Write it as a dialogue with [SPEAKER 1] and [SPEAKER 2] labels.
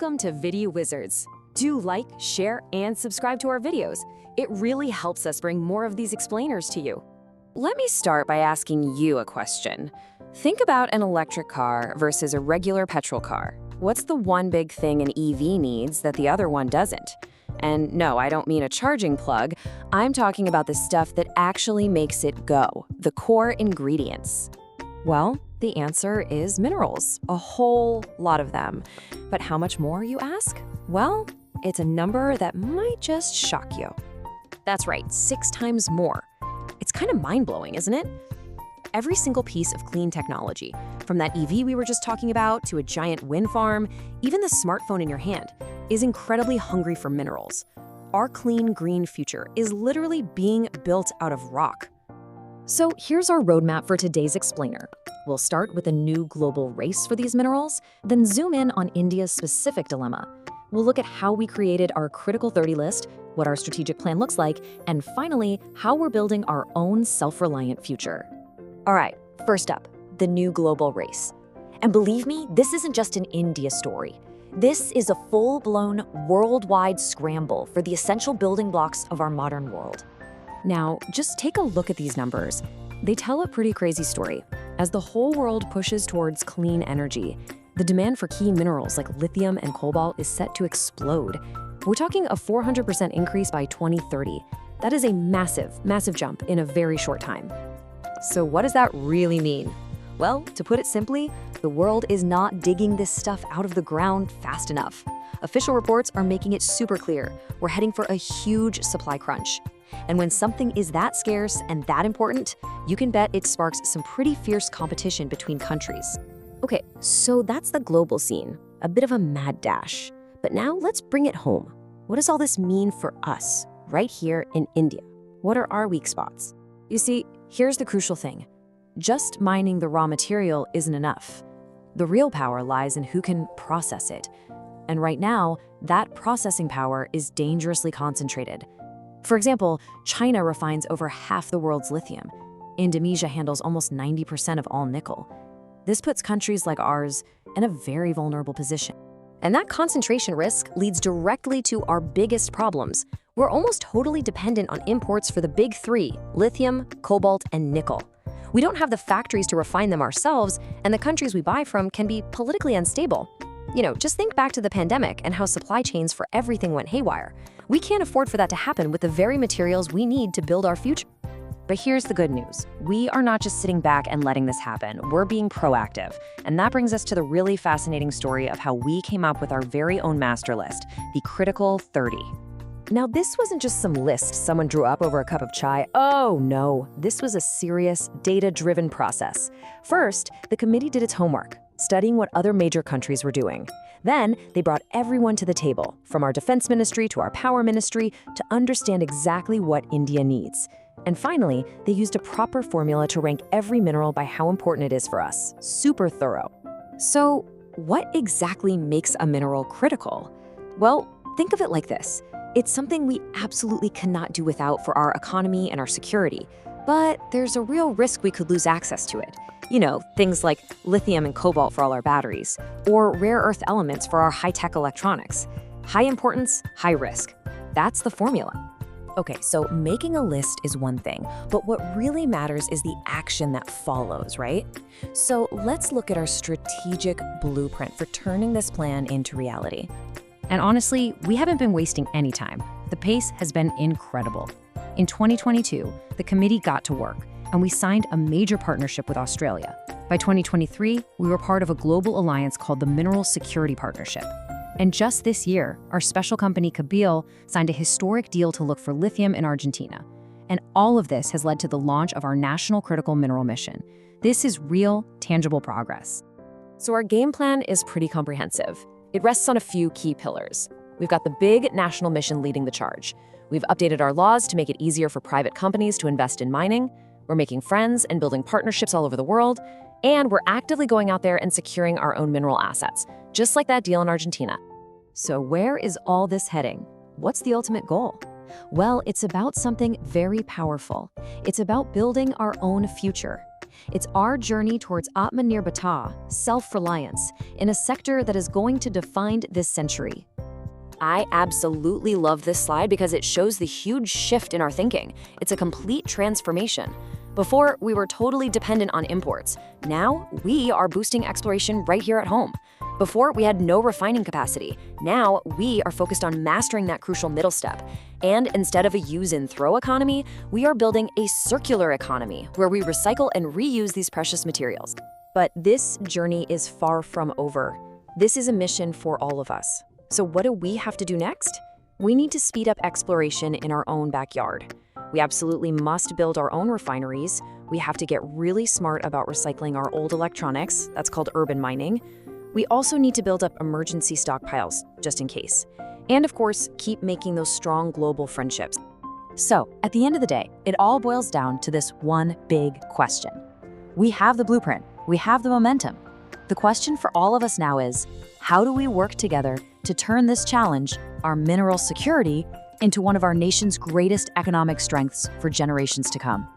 [SPEAKER 1] Welcome to Video Wizards. Do like, share, and subscribe to our videos. It really helps us bring more of these explainers to you. Let me start by asking you a question. Think about an electric car versus a regular petrol car. What's the one big thing an EV needs that the other one doesn't? And no, I don't mean a charging plug. I'm talking about the stuff that actually makes it go, the core ingredients. Well, the answer is minerals, a whole lot of them. But how much more, you ask? Well, it's a number that might just shock you. That's right, 6 times more. It's kind of mind-blowing, isn't it? Every single piece of clean technology, from that EV we were just talking about to a giant wind farm, even the smartphone in your hand, is incredibly hungry for minerals. Our clean, green future is literally being built out of rock. So here's our roadmap for today's explainer. We'll start with a new global race for these minerals, then zoom in on India's specific dilemma. We'll look at how we created our critical 30 list, what our strategic plan looks like, and finally, how we're building our own self-reliant future. All right, first up, the new global race. And believe me, this isn't just an India story. This is a full-blown worldwide scramble for the essential building blocks of our modern world. Now, just take a look at these numbers. They tell a pretty crazy story. As the whole world pushes towards clean energy, the demand for key minerals like lithium and cobalt is set to explode. We're talking a 400% increase by 2030. That is a massive, massive jump in a very short time. So what does that really mean? Well, to put it simply, the world is not digging this stuff out of the ground fast enough. Official reports are making it super clear. We're heading for a huge supply crunch. And when something is that scarce and that important, you can bet it sparks some pretty fierce competition between countries. Okay, so that's the global scene, a bit of a mad dash. But now let's bring it home. What does all this mean for us, right here in India? What are our weak spots? You see, here's the crucial thing. Just mining the raw material isn't enough. The real power lies in who can process it. And right now, that processing power is dangerously concentrated. For example, China refines over half the world's lithium. Indonesia handles almost 90% of all nickel. This puts countries like ours in a very vulnerable position. And that concentration risk leads directly to our biggest problems. We're almost totally dependent on imports for the big 3, lithium, cobalt, and nickel. We don't have the factories to refine them ourselves, and the countries we buy from can be politically unstable. You know, just think back to the pandemic and how supply chains for everything went haywire. We can't afford for that to happen with the very materials we need to build our future. But here's the good news. We are not just sitting back and letting this happen. We're being proactive. And that brings us to the really fascinating story of how we came up with our very own master list, the Critical 30. Now, this wasn't just some list someone drew up over a cup of chai. Oh no, this was a serious, data-driven process. First, the committee did its homework, studying what other major countries were doing. Then, they brought everyone to the table, from our defense ministry to our power ministry, to understand exactly what India needs. And finally, they used a proper formula to rank every mineral by how important it is for us. Super thorough. So, what exactly makes a mineral critical? Well, think of it like this. It's something we absolutely cannot do without for our economy and our security. But there's a real risk we could lose access to it. You know, things like lithium and cobalt for all our batteries, or rare earth elements for our high-tech electronics. High importance, high risk. That's the formula. Okay, so making a list is one thing, but what really matters is the action that follows, right? So let's look at our strategic blueprint for turning this plan into reality. And honestly, we haven't been wasting any time. The pace has been incredible. In 2022, the committee got to work, and we signed a major partnership with Australia. By 2023, we were part of a global alliance called the Mineral Security Partnership. And just this year, our special company Cobalt signed a historic deal to look for lithium in Argentina. And all of this has led to the launch of our National Critical Mineral Mission. This is real, tangible progress. So our game plan is pretty comprehensive. It rests on a few key pillars. We've got the big national mission leading the charge. We've updated our laws to make it easier for private companies to invest in mining. We're making friends and building partnerships all over the world. And we're actively going out there and securing our own mineral assets, just like that deal in Argentina. So where is all this heading? What's the ultimate goal? Well, it's about something very powerful. It's about building our own future. It's our journey towards Atmanirbhar, self-reliance, in a sector that is going to define this century. I absolutely love this slide because it shows the huge shift in our thinking. It's a complete transformation. Before, we were totally dependent on imports. Now, we are boosting exploration right here at home. Before, we had no refining capacity. Now, we are focused on mastering that crucial middle step. And instead of a use and throw economy, we are building a circular economy where we recycle and reuse these precious materials. But this journey is far from over. This is a mission for all of us. So what do we have to do next? We need to speed up exploration in our own backyard. We absolutely must build our own refineries. We have to get really smart about recycling our old electronics. That's called urban mining. We also need to build up emergency stockpiles, just in case. And of course, keep making those strong global friendships. So, at the end of the day, it all boils down to this one big question. We have the blueprint. We have the momentum. The question for all of us now is, how do we work together to turn this challenge, our mineral security, into one of our nation's greatest economic strengths for generations to come?